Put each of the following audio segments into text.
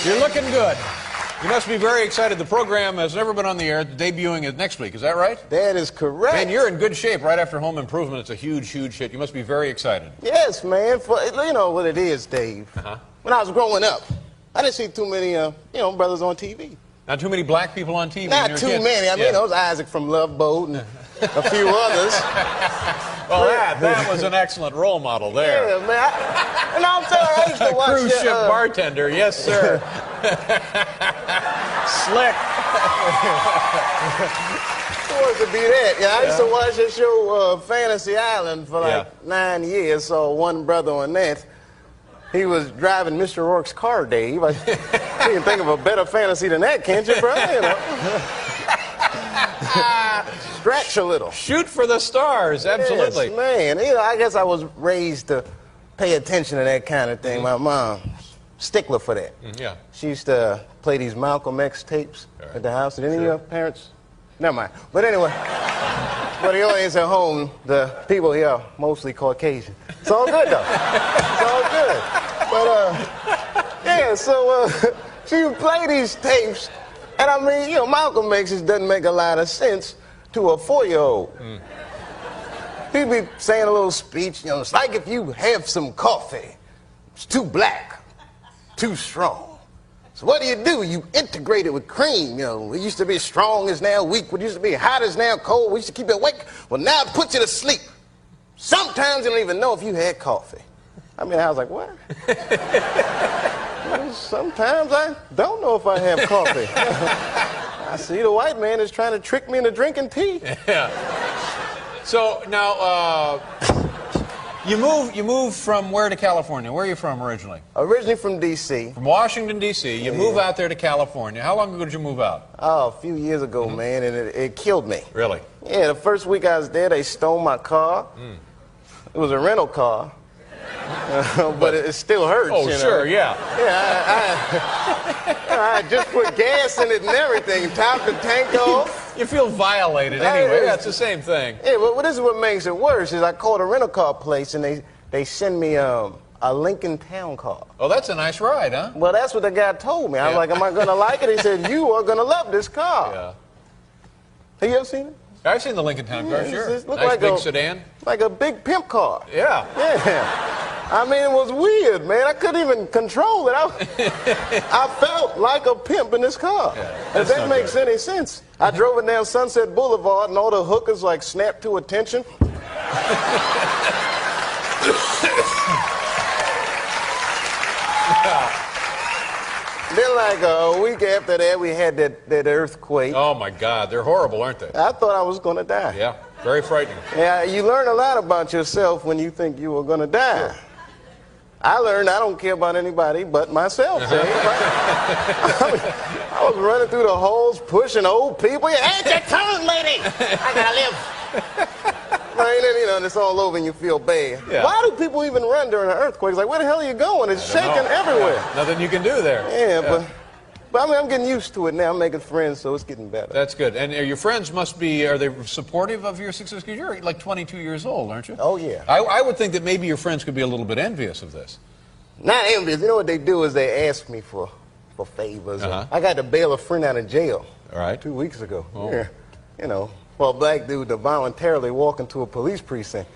You're looking good. You must be very excited. The program has never been on the air. Debuting it next week. Is that right? That is correct. Man, you're in good shape right after Home Improvement. It's a huge, huge hit. You must be very excited. Yes, man. You know what it is, Dave. When I was growing up, I didn't see too many, brothers on TV. Not too many black people on TV. Not too many. I mean, there was Isaac from Love Boat and a few others. Well, that was an excellent role model there. Yeah, man. And I'm telling you, I used to watch cruise ship bartender. Yes, sir. Slick. Who wants to be that? Yeah, I used to watch that show, Fantasy Island, for like 9 years. So one brother on that, he was driving Mr. Rourke's car, Dave. You can think of a better fantasy than that, can't you, bro? You know. Stretch a little. Shoot for the stars, absolutely. Yes, man. You know, I guess I was raised to pay attention to that kind of thing. My mom, stickler for that. Yeah. She used to play these Malcolm X tapes at the house. Did any of your parents? Never mind. But anyway, for the audience at home, the people here are mostly Caucasian. It's all good, though. It's all good. But, so she would play these tapes, and I mean, Malcolm X doesn't make a lot of sense to a 4-year-old. He'd be saying a little speech, it's like if you have some coffee, it's too black, too strong. So what do? You integrate it with cream, It used to be strong is now weak. What used to be hot is now cold. We used to keep you awake. Well, now it puts you to sleep. Sometimes you don't even know if you had coffee. I mean, I was like, what? Well, sometimes I don't know if I have coffee. I see the white man is trying to trick me into drinking tea. Yeah. So now, you moved from where to California? Where are you from originally? Originally from D.C. From Washington, D.C. You move out there to California. How long ago did you move out? Oh, a few years ago, man, and it killed me. Really? Yeah, the first week I was there, they stole my car. It was a rental car. But it still hurts. Oh, sure, yeah. Yeah, I just put gas in it and everything, topped the tank off. You feel violated anyway. That's the same thing. Yeah, but this is what makes it worse, is I called a rental car place and they send me a Lincoln Town car. Oh, that's a nice ride, huh? Well, that's what the guy told me. I was like, am I going to like it? He said, you are going to love this car. Yeah. Have you ever seen it? I've seen the Lincoln Town car, sure. It Nice like big sedan. Like a big pimp car. Yeah. Yeah. I mean, it was weird, man. I couldn't even control it. I felt like a pimp in this car. Yeah, if that makes any sense. I drove it down Sunset Boulevard, and all the hookers, like, snapped to attention. Then, like, a week after that, we had that earthquake. Oh, my God. They're horrible, aren't they? I thought I was going to die. Yeah, very frightening. Yeah, you learn a lot about yourself when you think you were going to die. Sure. I learned I don't care about anybody but myself. I was running through the halls, pushing old people. Ain't your tongue, lady! I gotta live. And it's all over and you feel bad. Yeah. Why do people even run during an earthquake? It's like, where the hell are you going? It's shaking everywhere. Yeah. Nothing you can do there. Yeah, but I mean, I'm getting used to it now. I'm making friends, so it's getting better. That's good. And your friends are they supportive of your success? Because you're like 22 years old, aren't you? Oh, yeah. I would think that maybe your friends could be a little bit envious of this. Not envious. You know what they do is they ask me for favors. I got to bail a friend out of jail. All right. 2 weeks ago. Oh. Yeah. For a black dude to voluntarily walk into a police precinct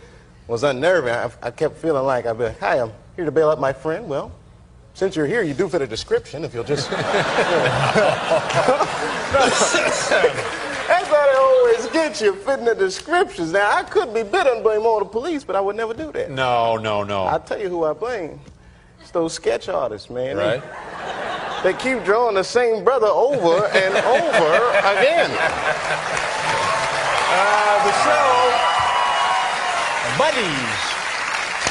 was unnerving. I kept feeling like I'd be like, hi, I'm here to bail out my friend. Well, since you're here, you do fit a description if you'll just... That's how they always get you, fitting the descriptions. Now, I could be bitter and blame all the police, but I would never do that. No. I'll tell you who I blame. It's those sketch artists, man. Right. They keep drawing the same brother over and over again. The show,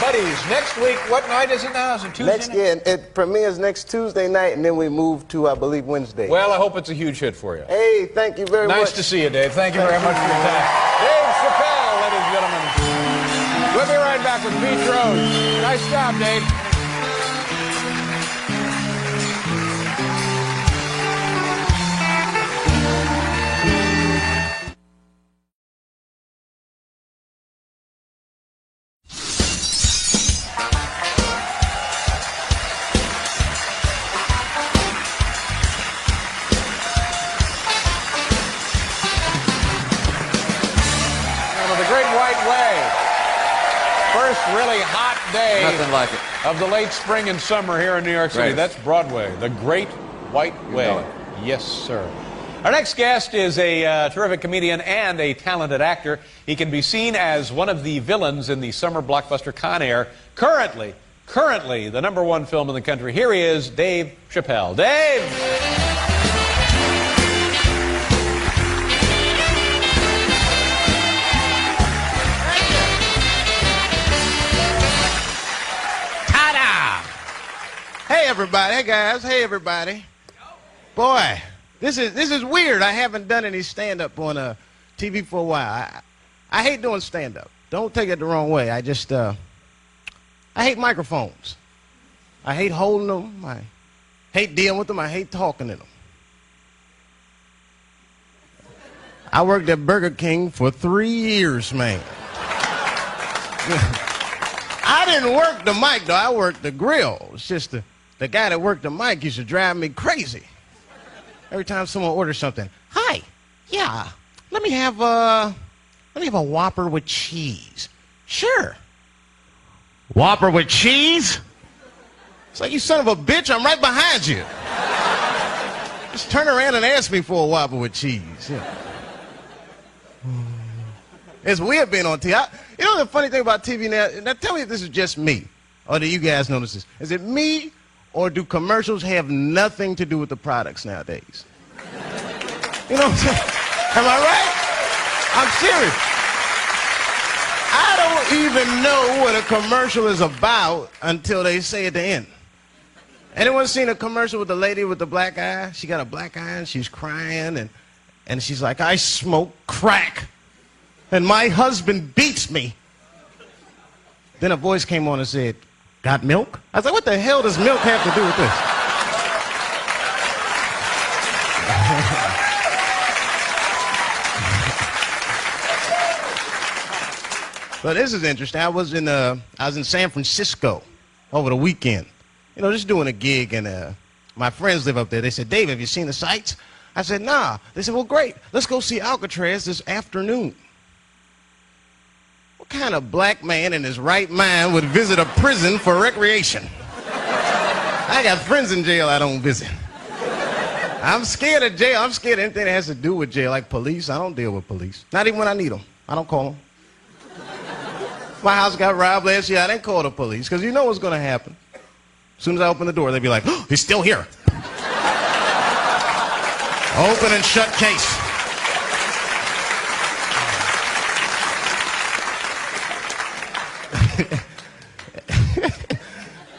Buddies. Next week, what night is it now? Is it Tuesday night? It premieres next Tuesday night, and then we move to, I believe, Wednesday. Well, I hope it's a huge hit for you. Hey, thank you very much. Nice to see you, Dave. Thank you very much for your time. Dave Chappelle, ladies and gentlemen. We'll be right back with Beach Road. Nice job, Dave. really hot day Nothing like it. of the late spring and summer here in New York City. Right. That's Broadway, the Great White Way. know it. Yes, sir. Our next guest is a terrific comedian and a talented actor. He can be seen as one of the villains in the summer blockbuster Con Air. Currently the #1 film in the country. Here he is, Dave Chappelle. Dave! Hey everybody, hey guys, hey everybody. Boy, this is weird. I haven't done any stand-up on TV for a while. I hate doing stand-up. Don't take it the wrong way. I just I hate microphones. I hate holding them. I hate dealing with them. I hate talking in them. I worked at Burger King for 3 years, man. I didn't work the mic though. I worked the grill. It's just the guy that worked the mic used to drive me crazy. Every time someone orders something, hi, yeah, let me have a Whopper with cheese. Sure. Whopper with cheese? It's like, you son of a bitch, I'm right behind you. Just turn around and ask me for a Whopper with cheese. Yeah. It's weird being on TV. You know the funny thing about TV now tell me if this is just me, or do you guys notice this? Is it me, or do commercials have nothing to do with the products nowadays? You know what I'm saying? Am I right? I'm serious. I don't even know what a commercial is about until they say at the end. Anyone seen a commercial with the lady with the black eye? She got a black eye and she's crying and she's like, I smoke crack and my husband beats me. Then a voice came on and said, got milk? I was like, what the hell does milk have to do with this? But this is interesting. I was in San Francisco over the weekend. You know, just doing a gig, and my friends live up there. They said, Dave, have you seen the sights? I said, nah. They said, well, great. Let's go see Alcatraz this afternoon. What kind of black man in his right mind would visit a prison for recreation? I got friends in jail I don't visit. I'm scared of jail. I'm scared of anything that has to do with jail, like police. I don't deal with police. Not even when I need them. I don't call them. My house got robbed last year. I didn't call the police, because you know what's going to happen. As soon as I open the door, they'd be like, oh, he's still here. Open and shut case.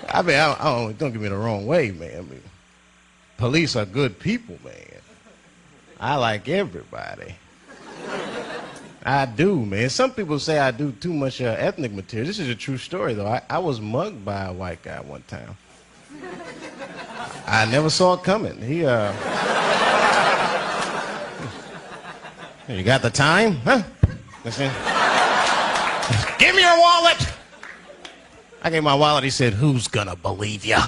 I mean, don't get me the wrong way, man. I mean, police are good people, man. I like everybody. I do, man. Some people say I do too much ethnic material. This is a true story, though. I was mugged by a white guy one time. I never saw it coming. He, you got the time? Huh? Listen. Give me your wallet! I gave my wallet. He said, who's gonna believe ya?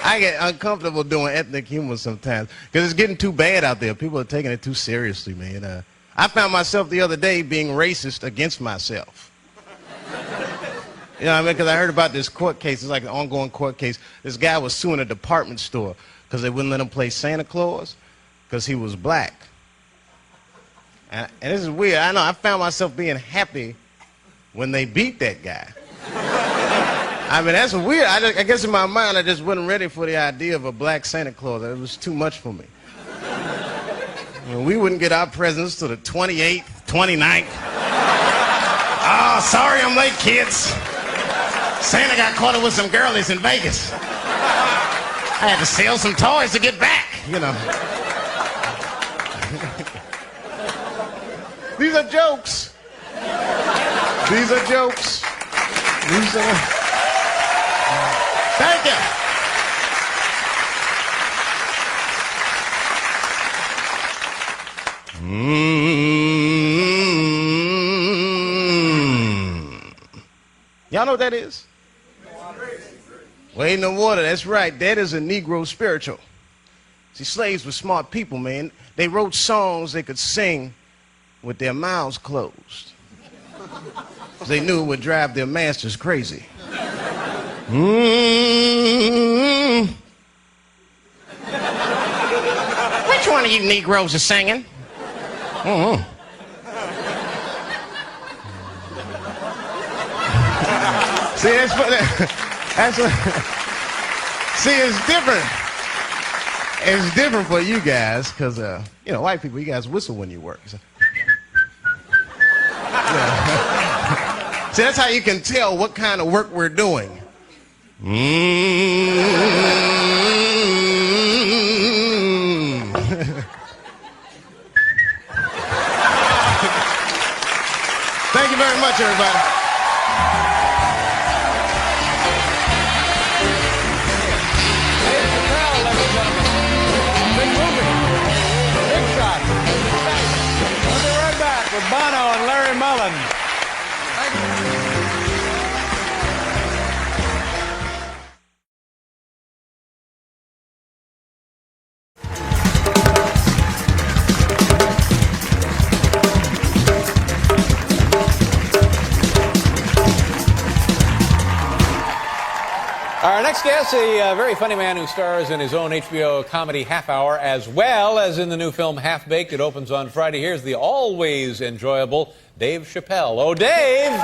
I get uncomfortable doing ethnic humor sometimes because it's getting too bad out there. People are taking it too seriously, man. I found myself the other day being racist against myself. You know what I mean? Because I heard about this court case. It's like an ongoing court case. This guy was suing a department store because they wouldn't let him play Santa Claus because he was black. And this is weird. I know. I found myself being happy when they beat that guy. I mean, that's weird. I guess in my mind, I just wasn't ready for the idea of a black Santa Claus. It was too much for me. I mean, we wouldn't get our presents till the 28th, 29th. Oh, sorry I'm late, kids. Santa got caught up with some girlies in Vegas. I had to sell some toys to get back, you know. These are jokes. These are jokes. These are... Thank you. Y'all know what that is? Wade in the water, that's right. That is a Negro spiritual. See, slaves were smart people, man. They wrote songs they could sing with their mouths closed. They knew it would drive their masters crazy. Which one of you Negroes is singing? See, that's what. See, it's different. It's different for you guys, because, you know, white people, you guys whistle when you work. So. Yeah. See, that's how you can tell what kind of work we're doing. Thank you very much, everybody. Bono and Larry Mullen. Our next guest, a very funny man who stars in his own HBO comedy Half Hour, as well as in the new film Half Baked. It opens on Friday. Here's the always enjoyable Dave Chappelle. Oh, Dave!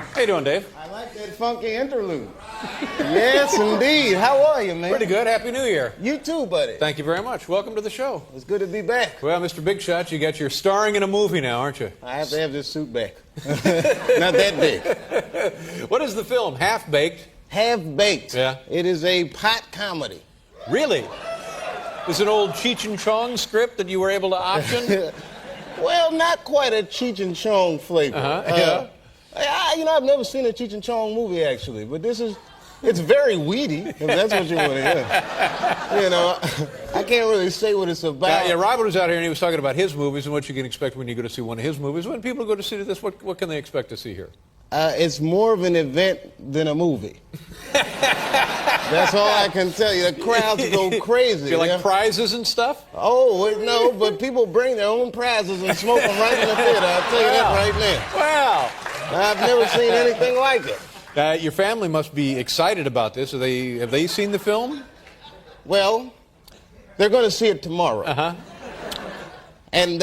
How you doing, Dave? I like that funky interlude. Yes, indeed. How are you, man? Pretty good. Happy New Year. You too, buddy. Thanь you very much. Welcome to the show. It's good to be back. Well, Mr. Big Shot, you got your starring in a movie now, aren't you? I have to have this suit back. Not that big. What is the film? Half Baked? Half Baked. Yeah. It is a pot comedy. Really? Is it an old Cheech and Chong script that you were able to option? Well, not quite a Cheech and Chong flavor. Yeah. You know, I've never seen a Cheech and Chong movie, actually, but it's very weedy, if that's what you want to hear. You know, I can't really say what it's about. Yeah, Robert was out here and he was talking about his movies and what you can expect when you go to see one of his movies. When people go to see this, what can they expect to see here? It's more of an event than a movie. That's all I can tell you. The crowds go crazy. Feel like prizes and stuff? Oh, wait, no, but people bring their own prizes and smoke them right in the theater. I'll tell you that right now. Wow. I've never seen anything like it. Your family must be excited about this. Have they seen the film? Well, they're going to see it tomorrow. Uh-huh. And,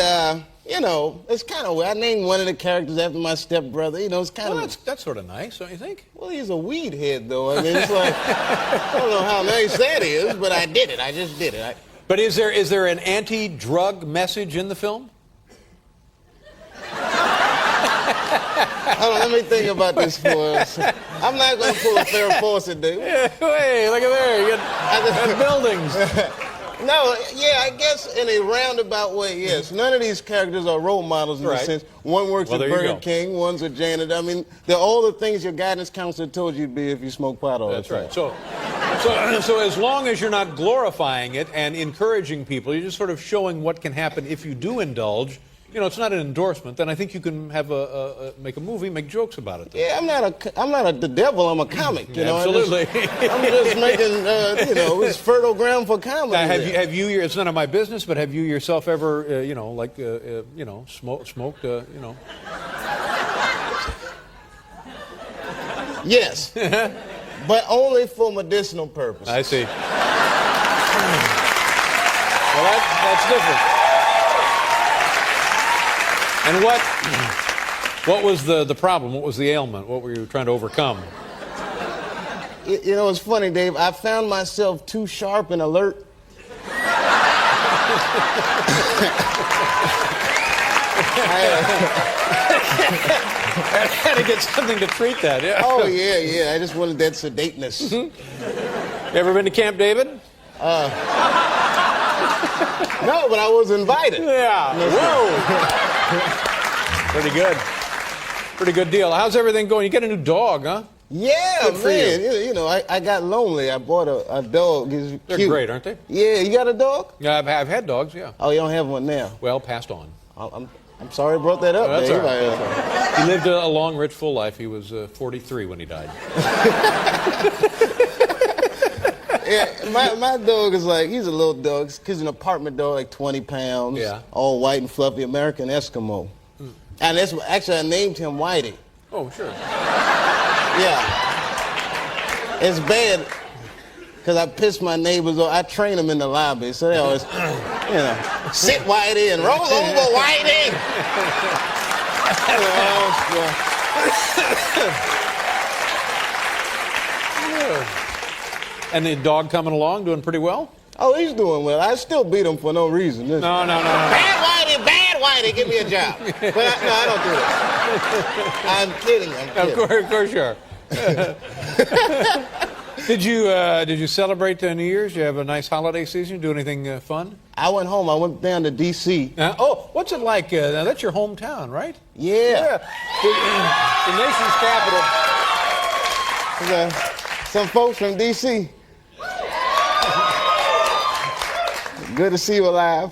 you know, it's kind of weird. I named one of the characters after my stepbrother. You know, it's kind of... That's sort of nice, don't you think? Well, he's a weed head, though. I mean, it's like, I don't know how nice that is, but I did it. I just did it. But is there an anti-drug message in the film? Hold on, let me think about this for us. I'm not going to pull a Farrah Fawcett, dude. Yeah, hey, look at there. You got buildings. No, yeah, I guess in a roundabout way, yes. None of these characters are role models in a sense. One works at Burger King, one's a janitor. I mean, they're all the things your guidance counselor told you to be if you smoke pot all the time. That's right. So as long as you're not glorifying it and encouraging people, you're just sort of showing what can happen if you do indulge. You know, it's not an endorsement. Then I think you can have make a movie, make jokes about it. Then. Yeah, I'm not the devil. I'm a comic. You know, absolutely. I'm just making you know, it's fertile ground for comedy. Now, have you? It's none of my business, but have you yourself ever, you know, like, you know, smoked, you know? Yes, but only for medicinal purposes. I see. Well, that's different. And what was the problem? What was the ailment? What were you trying to overcome? You know, it's funny, Dave. I found myself too sharp and alert. I had to get something to treat that. Yeah. Oh, yeah. I just wanted that sedateness. You ever been to Camp David? No, but I was invited. Yeah. Whoa. Pretty good. Pretty good deal. How's everything going? You get a new dog, huh? Yeah, Good for man. you. You know, I got lonely. I bought a dog. He's They're cute. great, aren't they? Yeah, you got a dog? Yeah, I've had dogs, yeah. Oh, you don't have one now? Well, passed on. I'm sorry I brought that up, That's Dave. all right. That's all right. He lived a long, rich, full life. He was 43 when he died. Yeah, my dog is like, he's a little dog. He's an apartment dog, like 20 pounds. Yeah. All white and fluffy, American Eskimo. And that's actually, I named him Whitey. Oh, sure. Yeah. It's bad because I piss my neighbors off. I train them in the lobby, so they always, sit Whitey and roll over Whitey. And the dog coming along, doing pretty well? Oh, he's doing well. I still beat him for no reason. No. Bad Whitey, give me a job. But I don't do that. I'm kidding. Of course you are. Did you celebrate New Year's? Did you have a nice holiday season? Do anything fun? I went home. I went down to D.C. What's it like? Now that's your hometown, right? Yeah. The nation's capital. Some folks from D.C. Good to see you alive.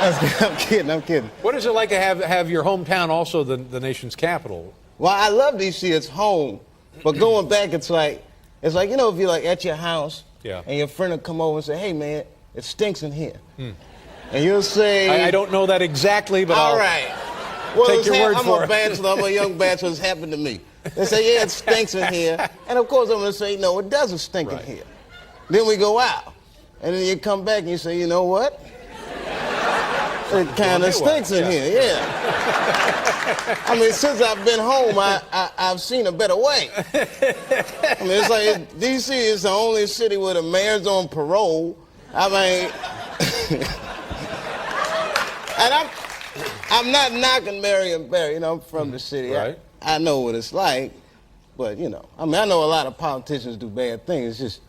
I'm kidding. What is it like to have your hometown also the nation's capital? Well, I love D.C. It's home. But going back, it's like, if you're like at your house, yeah, and your friend will come over and say, hey, man, it stinks in here. And you'll say... I don't know that exactly, but all right. Well, take your word for it. I'm a bachelor. I'm a young bachelor. It's happened to me. They say, yeah, it stinks in here. And, of course, I'm going to say, no, it doesn't stink in here. Then we go out. And then you come back and you say, you know what? It kind of stinks in here, yeah. I mean, since I've been home, I've seen a better way. I mean, it's like D.C. is the only city where the mayor's on parole. I mean, and I'm not knocking Marion Barry. I'm from the city. Right. I know what it's like, but I know a lot of politicians do bad things. It's just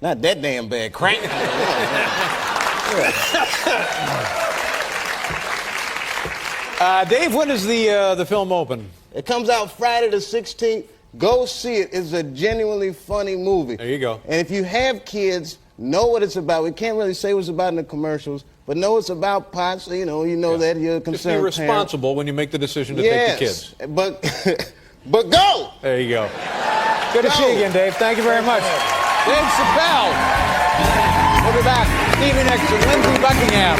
not that damn bad. Crank. Dave, when does the film open? It comes out Friday the 16th. Go see it. It's a genuinely funny movie. There you go. And if you have kids, know what it's about. We can't really say what it's about in the commercials, but know it's about pot, so that you're a concerned Just be responsible parent. when you make the decision to take the kids. But go! There you go. Good to see you again, Dave. Thank you very much. Dave Chappelle. We'll be back. Stevie next to Lindsey Buckingham.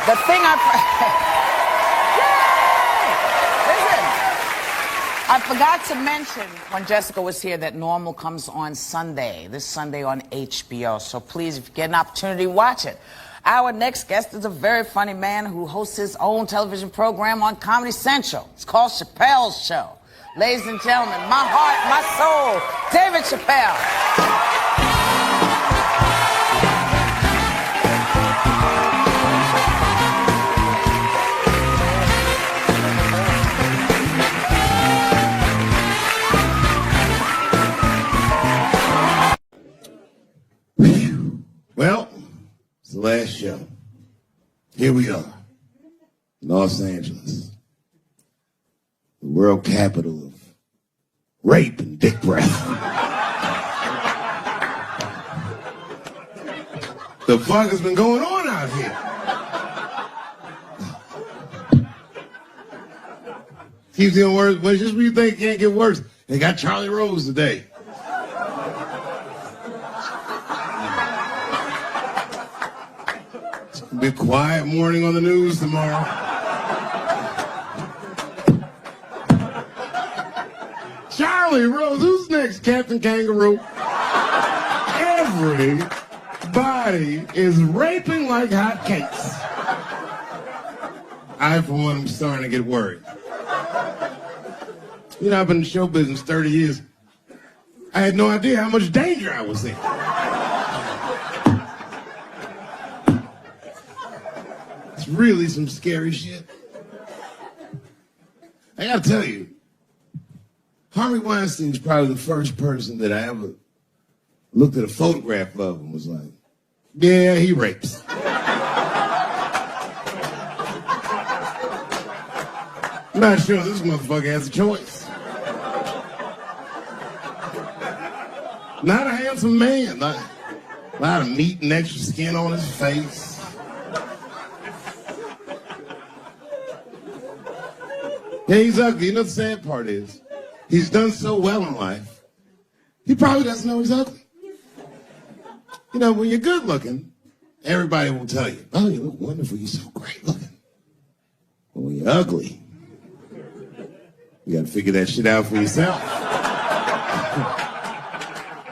The thing I forgot to mention when Jessica was here that Normal comes on Sunday, this Sunday on HBO. So please, if you get an opportunity, watch it. Our next guest is a very funny man who hosts his own television program on Comedy Central. It's called Chappelle's Show. Ladies and gentlemen, my heart, my soul, David Chappelle. Well, it's the last show. Here we are, Los Angeles, the world capital of rape and dick breath. The fuck has been going on out here? Keeps getting worse, but just when you think it can't get worse, they got Charlie Rose today. Be quiet morning on the news tomorrow. Charlie Rose, who's next? Captain Kangaroo? Everybody is raping like hotcakes. I, for one, am starting to get worried. I've been in show business 30 years. I had no idea how much danger I was in. really some scary shit. I gotta tell you, Harvey Weinstein's probably the first person that I ever looked at a photograph of and was like, yeah, he rapes. I'm not sure this motherfucker has a choice. Not a handsome man. A lot of meat and extra skin on his face. Yeah, he's ugly. You know the sad part is, he's done so well in life, he probably doesn't know he's ugly. You know, when you're good looking, everybody will tell you, oh, you look wonderful, you're so great looking. But when you're ugly, you gotta figure that shit out for yourself.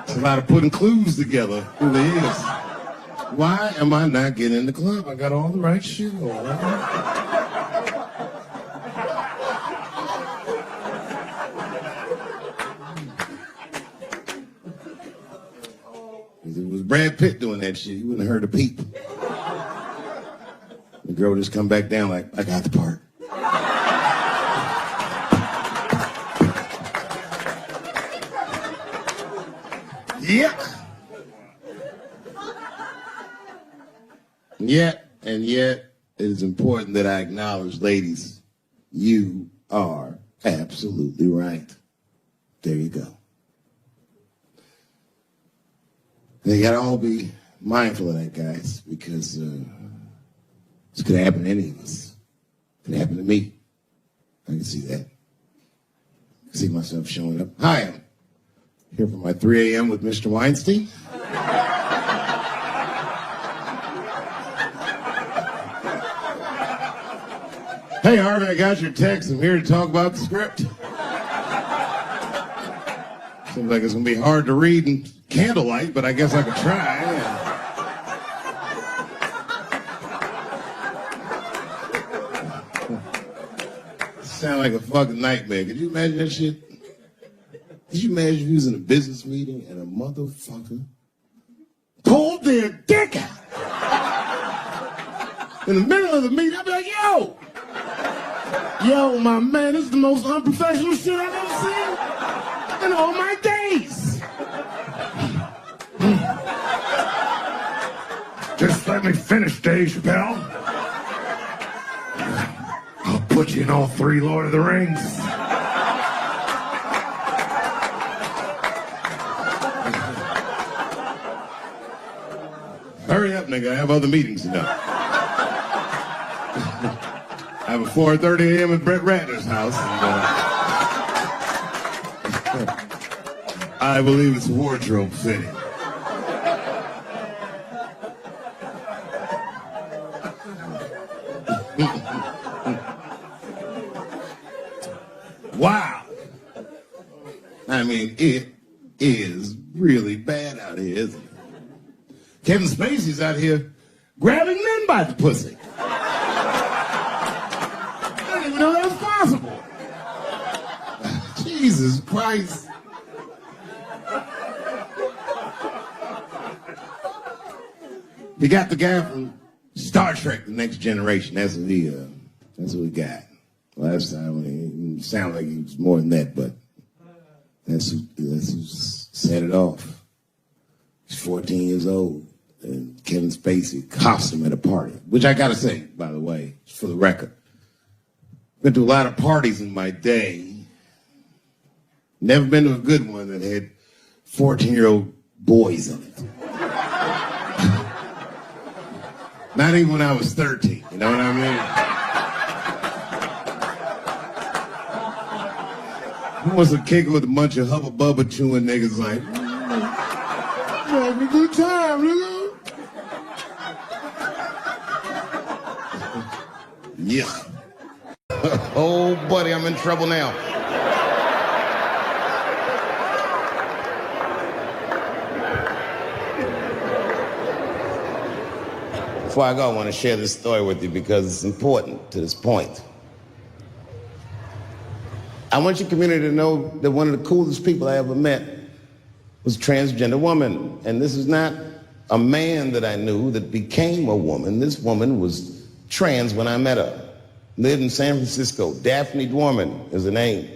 It's a lot of putting clues together. It really is. Why am I not getting in the club? I got all the right shit on. If it was Brad Pitt doing that shit, you wouldn't have heard a peep. The girl just come back down like, I got the part. Yep. Yet it is important that I acknowledge, ladies, you are absolutely right. There you go. They gotta all be mindful of that, guys, because this could happen to any of us. It could happen to me. I can see that. I can see myself showing up. Hi, I'm here for my 3 a.m. with Mr. Weinstein. Hey, Harvey, I got your text. I'm here to talk about the script. Seems like it's going to be hard to read in candlelight, but I guess I could try. Sound like a fucking nightmare. Could you imagine that shit? Could you imagine if you was in a business meeting and a motherfucker pulled their dick out? In the middle of the meeting, I'd be like, yo, my man, this is the most unprofessional shit I've ever seen in all my days. Just let me finish, Dave Chappelle. I'll put you in all 3 Lord of the Rings. Hurry up, nigga. I have other meetings tonight. I have a 4:30 a.m. at Brett Ratner's house. And, I believe it's wardrobe fitting. Wow. I mean, it is really bad out here, isn't it? Kevin Spacey's out here grabbing men by the pussy. I didn't even know that was possible. Jesus Christ. You got the guy from Star Trek, The Next Generation. That's what we got. Last time, it sounded like he was more than that, but that's who set it off. He's 14 years old, and Kevin Spacey cost him at a party, which I gotta say, by the way, for the record. Been to a lot of parties in my day. Never been to a good one that had 14-year-old boys in it. Not even when I was 13, you know what I mean? Who wants to kick it with a bunch of hubba bubba chewing niggas like, having a good time, nigga? Yeah. Oh, buddy, I'm in trouble now. Before I go, I want to share this story with you because it's important to this point. I want your community to know that one of the coolest people I ever met was a transgender woman. And this is not a man that I knew that became a woman. This woman was trans when I met her. Lived in San Francisco. Daphne Dworman is her name.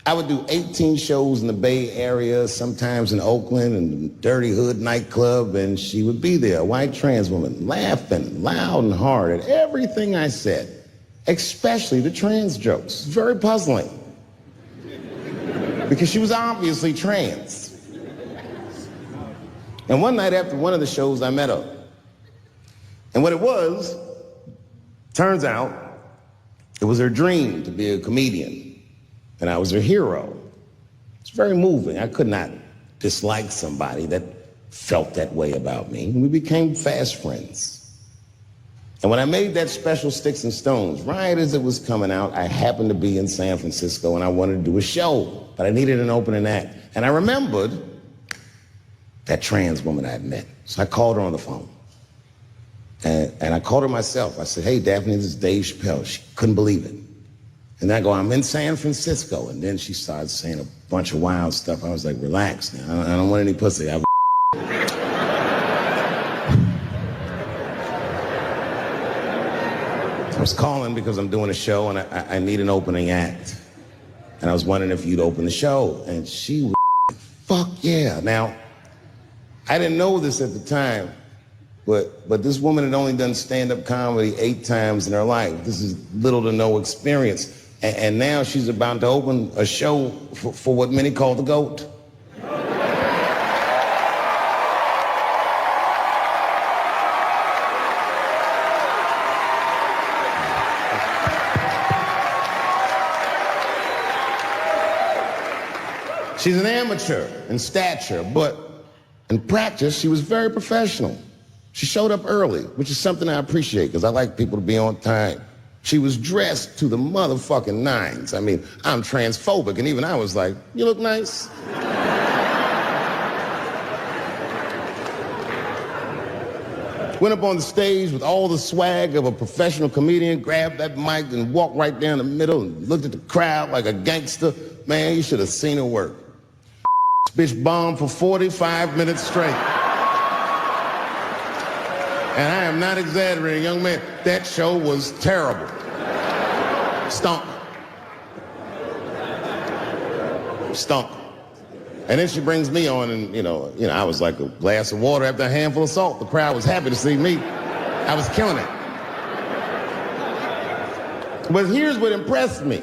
I would do 18 shows in the Bay Area, sometimes in Oakland and Dirty Hood nightclub, and she would be there, a white trans woman, laughing loud and hard at everything I said, especially the trans jokes. Very puzzling. Because she was obviously trans. And one night after one of the shows, I met her. And what it was, turns out, it was her dream to be a comedian. And I was her hero. It's very moving. I could not dislike somebody that felt that way about me. And we became fast friends. And when I made that special Sticks and Stones, right as it was coming out, I happened to be in San Francisco and I wanted to do a show, but I needed an opening act. And I remembered that trans woman I had met. So I called her on the phone. And I called her myself. I said, hey, Daphne, this is Dave Chappelle. She couldn't believe it. And I go, I'm in San Francisco. And then she started saying a bunch of wild stuff. I was like, relax now. I don't want any pussy. I was calling because I'm doing a show and I need an opening act. And I was wondering if you'd open the show. And she was, fuck yeah. Now, I didn't know this at the time, but this woman had only done stand-up comedy 8 times in her life. This is little to no experience. And now she's about to open a show for what many call the GOAT. She's an amateur in stature, but in practice, she was very professional. She showed up early, which is something I appreciate because I like people to be on time. She was dressed to the motherfucking nines. I mean, I'm transphobic, and even I was like, you look nice. Went up on the stage with all the swag of a professional comedian, grabbed that mic and walked right down the middle and looked at the crowd like a gangster. Man, you should have seen her work. This bitch bombed for 45 minutes straight. And I am not exaggerating, young man. That show was terrible. Stunk. Stunk. And then she brings me on and, you know, I was like a glass of water after a handful of salt. The crowd was happy to see me. I was killing it. But here's what impressed me.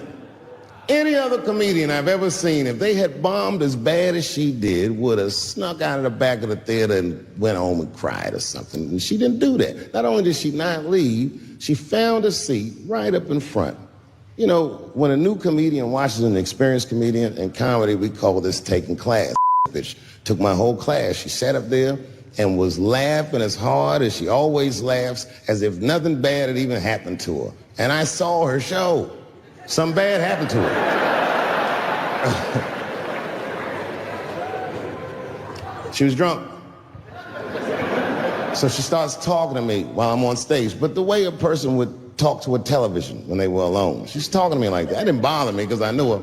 Any other comedian I've ever seen, if they had bombed as bad as she did, would have snuck out of the back of the theater and went home and cried or something. And she didn't do that. Not only did she not leave, she found a seat right up in front. You know, when a new comedian watches an experienced comedian in comedy, we call this taking class. Bitch took my whole class. She sat up there and was laughing as hard as she always laughs, as if nothing bad had even happened to her. And I saw her show. Something bad happened to her. She was drunk. So she starts talking to me while I'm on stage, but the way a person would talk to a television when they were alone. She's talking to me like that. That didn't bother me because I knew her,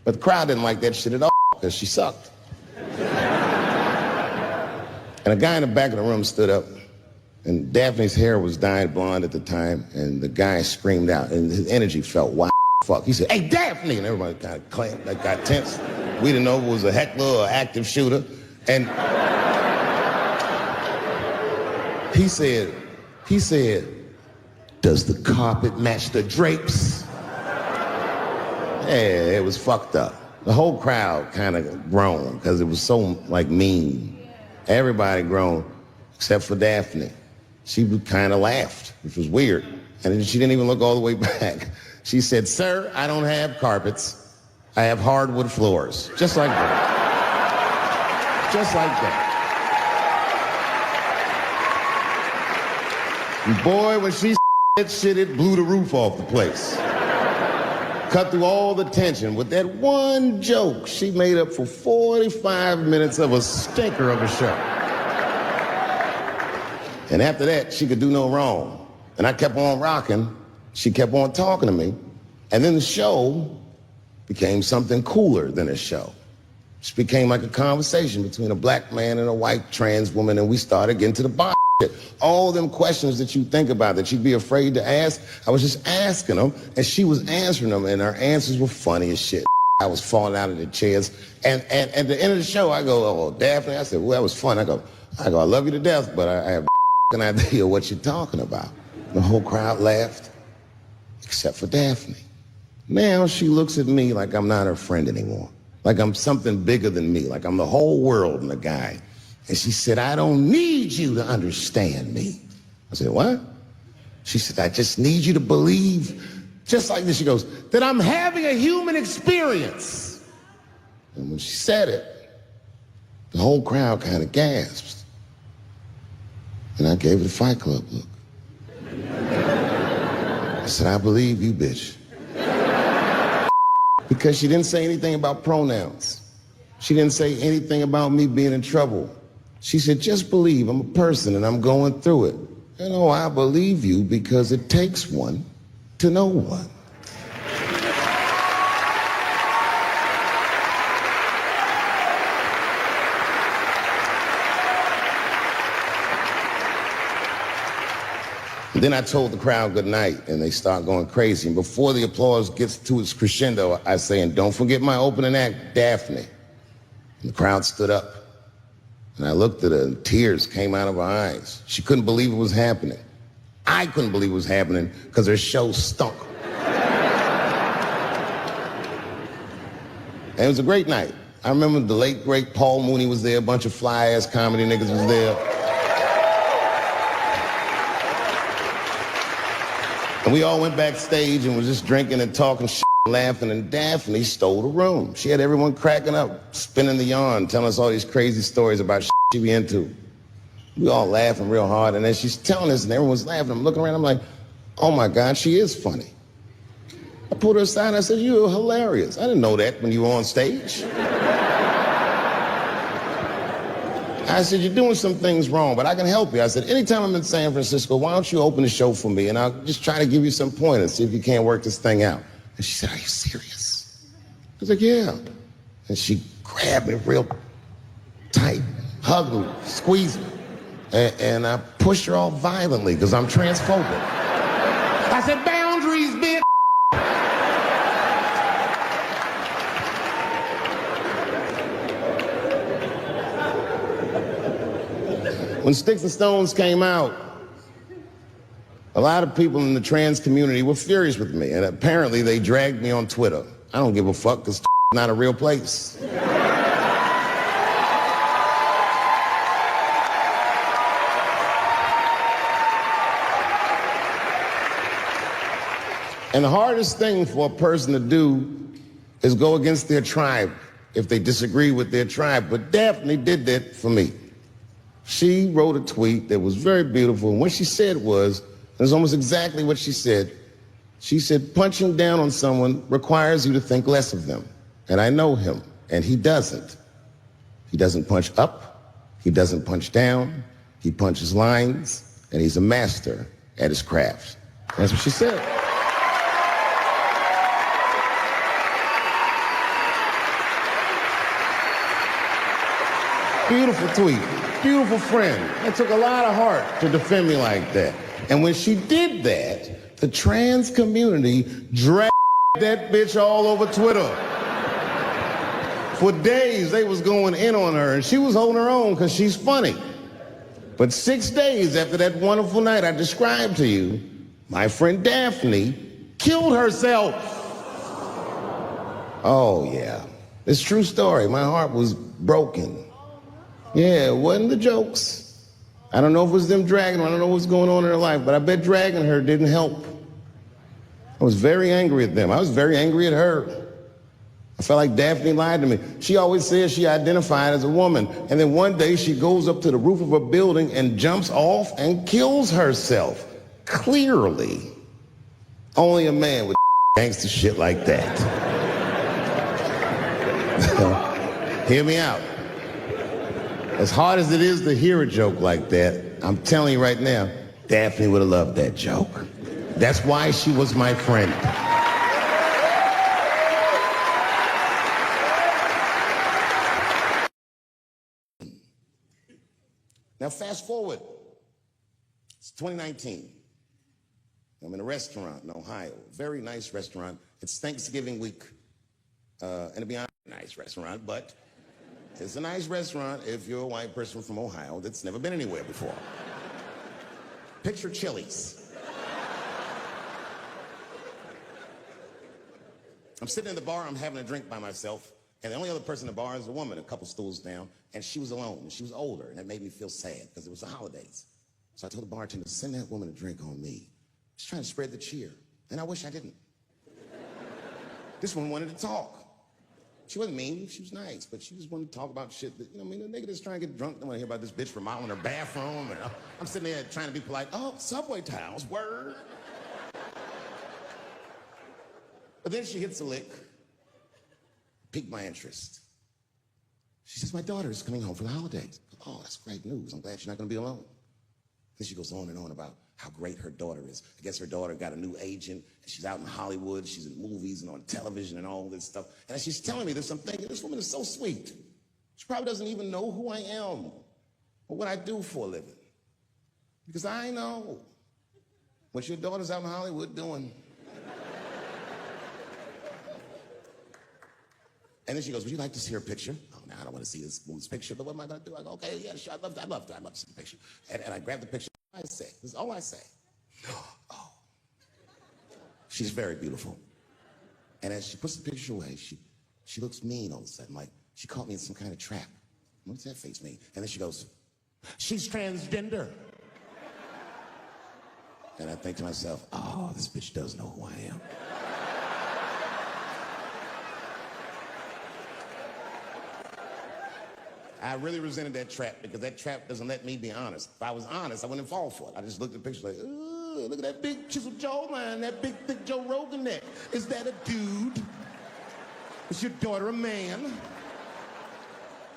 but the crowd didn't like that shit at all because she sucked. And a guy in the back of the room stood up, and Daphne's hair was dyed blonde at the time, and the guy screamed out, and his energy felt wild. Fuck. He said, hey, Daphne! And everybody kind of clamped, like got tense. We didn't know if it was a heckler or active shooter. And he said, does the carpet match the drapes? Yeah, it was fucked up. The whole crowd kind of groaned because it was so, like, mean. Everybody groaned except for Daphne. She kind of laughed, which was weird. And she didn't even look all the way back. She said, sir, I don't have carpets. I have hardwood floors. Just like that. Just like that. And boy, when she that shit, it blew the roof off the place. Cut through all the tension. With that one joke, she made up for 45 minutes of a stinker of a show. And after that, she could do no wrong. And I kept on rocking. She kept on talking to me. And then the show became something cooler than a show. It became like a conversation between a black man and a white trans woman, and we started getting to the bottom. All them questions that you think about that you'd be afraid to ask, I was just asking them, and she was answering them, and her answers were funny as shit. I was falling out of the chairs, and at the end of the show, I go, "Oh, Daphne," I said, "Well, that was fun." I go, "I love you to death, but I have an idea what you're talking about." The whole crowd laughed, except for Daphne. Now she looks at me like I'm not her friend anymore, like I'm something bigger than me, like I'm the whole world and a guy. And she said, "I don't need you to understand me." I said, "What?" She said, "I just need you to believe," just like this, she goes, "that I'm having a human experience." And when she said it, the whole crowd kind of gasped. And I gave it a Fight Club look. I said, "I believe you, bitch." Because she didn't say anything about pronouns. She didn't say anything about me being in trouble. She said, "Just believe I'm a person and I'm going through it." You know, I believe you because it takes one to know one. And then I told the crowd good night, and they start going crazy. And before the applause gets to its crescendo, I say, "And don't forget my opening act, Daphne." And the crowd stood up. And I looked at her, and tears came out of her eyes. She couldn't believe it was happening. I couldn't believe it was happening because her show stunk. And it was a great night. I remember the late, great Paul Mooney was there. A bunch of fly-ass comedy niggas was there. And we all went backstage and was just drinking and talking shit, laughing, and Daphne stole the room. She had everyone cracking up, spinning the yarn, telling us all these crazy stories about shit she be into. We all laughing real hard, and as she's telling us and everyone's laughing, I'm looking around, I'm like, oh my God, she is funny. I pulled her aside and I said, "You're hilarious." I didn't know that when you were on stage. I said, "You're doing some things wrong, but I can help you." I said, "Anytime I'm in San Francisco, why don't you open the show for me, and I'll just try to give you some pointers, see if you can't work this thing out." And she said, "Are you serious?" I was like, "Yeah." And she grabbed me real tight, hugged me, squeezed me, and I pushed her all violently because I'm transphobic. I said, "Boundaries, bitch." When Sticks and Stones came out, a lot of people in the trans community were furious with me, and apparently they dragged me on Twitter. I don't give a fuck, because not a real place. And the hardest thing for a person to do is go against their tribe if they disagree with their tribe. But Daphne did that for me. She wrote a tweet that was very beautiful, and what she said was, it was almost exactly what she said. She said, "Punching down on someone requires you to think less of them. And I know him, and he doesn't. He doesn't punch up, he doesn't punch down, he punches lines, and he's a master at his craft." That's what she said. Beautiful tweet. Beautiful friend. It took a lot of heart to defend me like that. And when she did that, the trans community dragged that bitch all over Twitter. For days, they was going in on her, and she was holding her own because she's funny. But 6 days after that wonderful night I described to you, my friend Daphne killed herself. Oh, yeah. It's a true story. My heart was broken. Yeah, it wasn't the jokes. I don't know if it was them dragging her. I don't know what's going on in her life, but I bet dragging her didn't help. I was very angry at them. I was very angry at her. I felt like Daphne lied to me. She always says she identified as a woman, and then one day she goes up to the roof of a building and jumps off and kills herself. Clearly, only a man would gangster shit like that. Hear me out. As hard as it is to hear a joke like that, I'm telling you right now, Daphne would have loved that joke. That's why she was my friend. Now fast forward It's 2019. I'm in a restaurant in Ohio, a very nice restaurant. It's Thanksgiving week. And to be honest, nice restaurant, but it's a nice restaurant if you're a white person from Ohio that's never been anywhere before. Picture Chili's. I'm sitting in the bar, I'm having a drink by myself, and the only other person in the bar is a woman, a couple stools down, and she was alone, and she was older, and that made me feel sad because it was the holidays. So I told the bartender, send that woman a drink on me. Just trying to spread the cheer, and I wish I didn't. This one wanted to talk. She wasn't mean, she was nice, but she just wanted to talk about shit that, the nigga that's trying to get drunk, don't want to hear about this bitch remodeling her bathroom, and I'm sitting there trying to be polite. Oh, subway tiles, word. But then she hits a lick, piqued my interest. She says, my daughter is coming home for the holidays. Oh, that's great news. I'm glad she's not going to be alone. Then she goes on and on about how great her daughter is. I guess her daughter got a new agent, and she's out in Hollywood, she's in movies and on television and all this stuff. And as she's telling me this, I'm thinking, this woman is so sweet. She probably doesn't even know who I am or what I do for a living. Because I know what your daughter's out in Hollywood doing. And then she goes, would you like to see her picture? Oh, no, I don't want to see this woman's picture, but what am I going to do? I go, okay, yeah, sure, I'd love to see the picture. And I grab the picture. I say, this is all I say. Oh, she's very beautiful. And as she puts the picture away, she looks mean all of a sudden, like she caught me in some kind of trap. What's that face mean? And then she goes, she's transgender. And I think to myself, oh, this bitch does know who I am. I really resented that trap because that trap doesn't let me be honest. If I was honest, I wouldn't fall for it. I just looked at the picture like, ooh, look at that big chiseled jawline, that big thick Joe Rogan neck. Is that a dude? Is your daughter a man?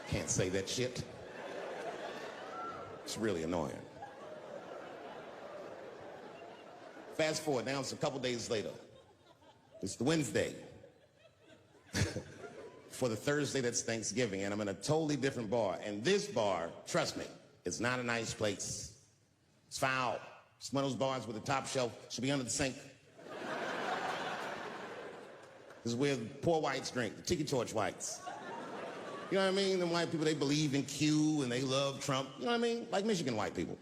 Can't say that shit. It's really annoying. Fast forward, now it's a couple days later. It's the Wednesday. For the Thursday, that's Thanksgiving, and I'm in a totally different bar. And this bar, trust me, it's not a nice place. It's foul. It's one of those bars with the top shelf should be under the sink. This is where the poor whites drink, the tiki torch whites. You know what I mean? Them white people, they believe in Q and they love Trump. You know what I mean? Like Michigan white people.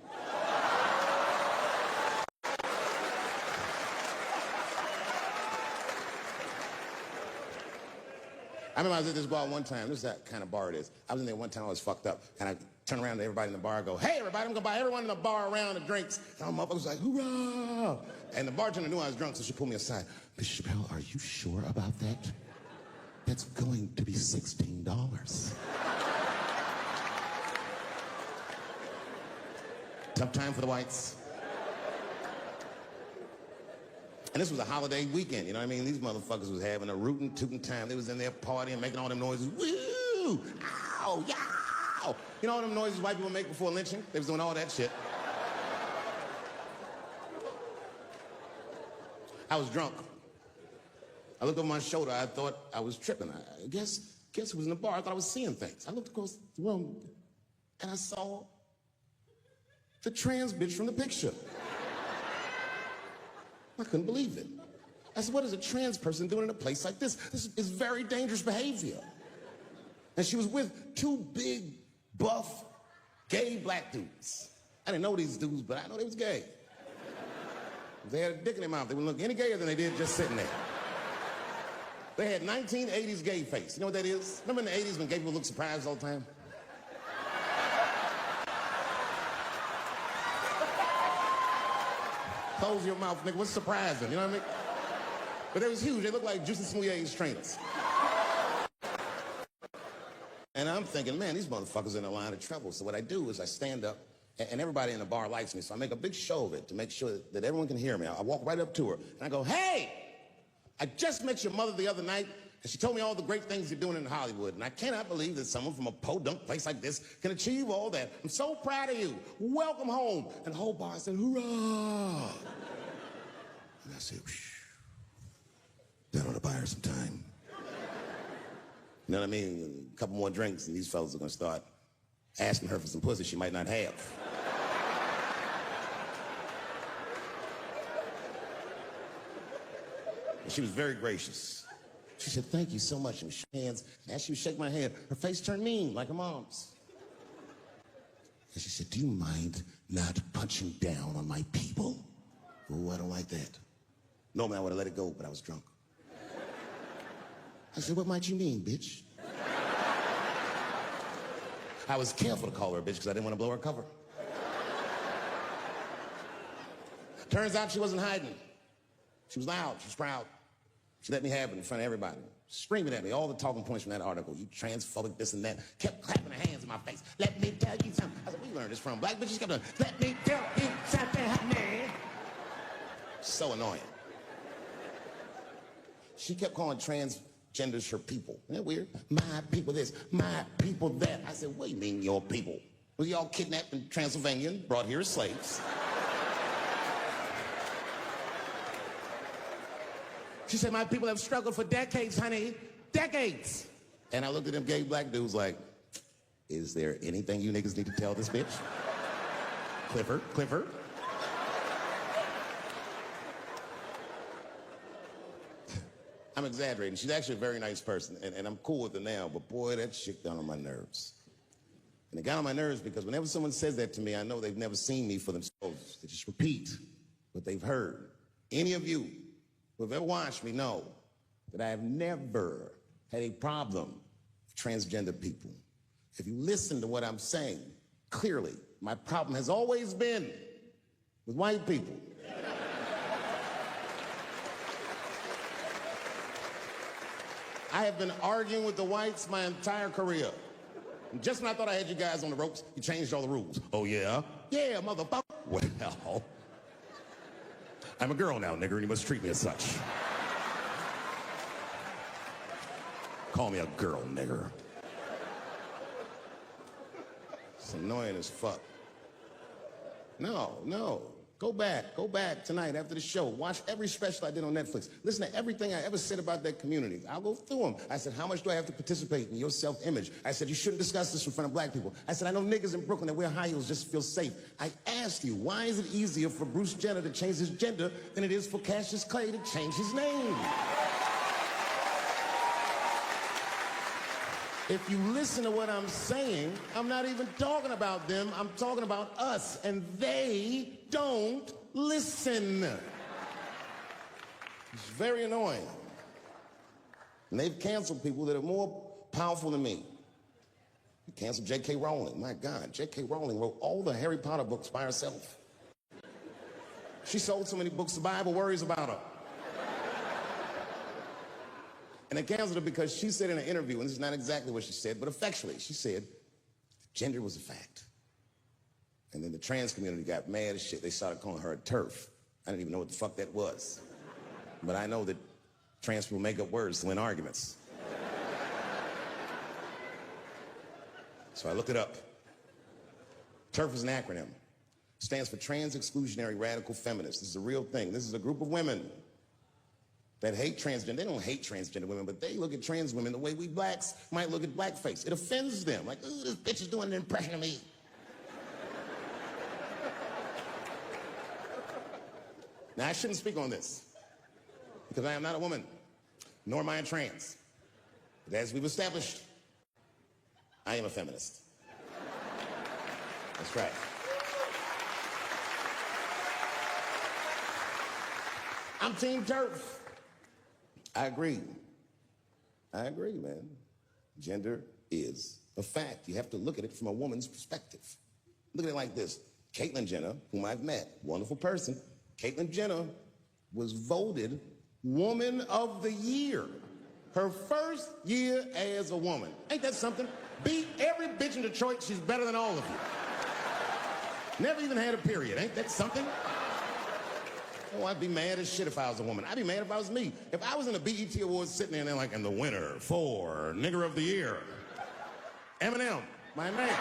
I remember I was at this bar one time. This is that kind of bar it is. I was in there one time, I was fucked up. And I turned around to everybody in the bar and go, hey, everybody, I'm going to buy everyone in the bar around the drinks. And my motherfucker was like, hoorah. And the bartender knew I was drunk, so she pulled me aside. Mr. Chappelle, are you sure about that? That's going to be $16. Tough time for the whites. And this was a holiday weekend, you know what I mean? These motherfuckers was having a rootin' tootin' time. They was in there partying, making all them noises. Woo! Ow! Yow! You know all them noises white people make before lynching? They was doing all that shit. I was drunk. I looked over my shoulder. I thought I was tripping. I guess who was in the bar? I thought I was seeing things. I looked across the room, and I saw the trans bitch from the picture. I couldn't believe it. I said, what is a trans person doing in a place like this? This is very dangerous behavior. And she was with two big, buff, gay black dudes. I didn't know these dudes, but I know they was gay. If they had a dick in their mouth, they wouldn't look any gayer than they did just sitting there. They had 1980s gay face. You know what that is? Remember in the 80s when gay people looked surprised all the time? Close your mouth, nigga. What's surprising? You know what I mean? But they was huge. They looked like Juicy Smouillet's trainers. And I'm thinking, man, these motherfuckers are in a line of trouble. So what I do is I stand up, and everybody in the bar likes me. So I make a big show of it to make sure that everyone can hear me. I walk right up to her, and I go, hey, I just met your mother the other night, and she told me all the great things you're doing in Hollywood. And I cannot believe that someone from a podunk place like this can achieve all that. I'm so proud of you. Welcome home. And the whole bar said, hoorah. And I said, shh, that ought to buy her some time. You know what I mean? A couple more drinks, and these fellas are going to start asking her for some pussy she might not have. And she was very gracious. She said, thank you so much, and we shook hands. And as she would shake my hand, her face turned mean, like her mom's. And she said, do you mind not punching down on my people? Oh, I don't like that. Normally I would have let it go, but I was drunk. I said, what might you mean, bitch? I was careful to call her a bitch because I didn't want to blow her cover. Turns out she wasn't hiding. She was loud, she was proud. She let me have it in front of everybody, screaming at me all the talking points from that article. You transphobic, this and that. Kept clapping her hands in my face. Let me tell you something. I said, where you learned this from? Black bitches kept going, let me tell you something, honey. So annoying. She kept calling transgenders her people. Isn't that weird? My people this, my people that. I said, what do you mean your people? Was y'all kidnapped in Transylvania and brought here as slaves? She said, my people have struggled for decades, honey. Decades. And I looked at them gay black dudes like, is there anything you niggas need to tell this bitch? Clifford. I'm exaggerating. She's actually a very nice person, and I'm cool with her now, but boy, that shit got on my nerves. And it got on my nerves because whenever someone says that to me, I know they've never seen me for themselves. They just repeat what they've heard. Any of you who have ever watched me know that I have never had a problem with transgender people. If you listen to what I'm saying, clearly, my problem has always been with white people. I have been arguing with the whites my entire career. And just when I thought I had you guys on the ropes, you changed all the rules. Oh, yeah? Yeah, motherfucker. Well, I'm a girl now, nigger, and you must treat me as such. Call me a girl, nigger. It's annoying as fuck. No. Go back tonight after the show. Watch every special I did on Netflix. Listen to everything I ever said about that community. I'll go through them. I said, how much do I have to participate in your self-image? I said, you shouldn't discuss this in front of black people. I said, I know niggas in Brooklyn that wear high heels just to feel safe. I asked you, why is it easier for Bruce Jenner to change his gender than it is for Cassius Clay to change his name? If you listen to what I'm saying, I'm not even talking about them, I'm talking about us, and they don't listen. It's very annoying. And they've canceled people that are more powerful than me. They canceled J.K. Rowling. My God, J.K. Rowling wrote all the Harry Potter books by herself. She sold so many books, the Bible worries about her. And they canceled her because she said in an interview, and this is not exactly what she said, but effectually, she said, gender was a fact. And then the trans community got mad as shit. They started calling her a TERF. I didn't even know what the fuck that was. But I know that trans people make up words to win arguments. So I looked it up. TERF is an acronym. It stands for Trans Exclusionary Radical Feminists. This is a real thing. This is a group of women that hate transgender. They don't hate transgender women, but they look at trans women the way we blacks might look at blackface. It offends them. Like, ooh, this bitch is doing an impression of me. Now, I shouldn't speak on this because I am not a woman, nor am I a trans. But as we've established, I am a feminist. That's right. I'm Team TERF. I agree, man. Gender is a fact. You have to look at it from a woman's perspective. Look at it like this. Caitlyn Jenner, whom I've met, wonderful person. Caitlyn Jenner was voted Woman of the Year. Her first year as a woman. Ain't that something? Beat every bitch in Detroit. She's better than all of you. Never even had a period. Ain't that something? Oh, I'd be mad as shit if I was a woman. I'd be mad if I was me. If I was in a BET Awards sitting there and they're like, and the winner for Nigger of the Year, Eminem, my man.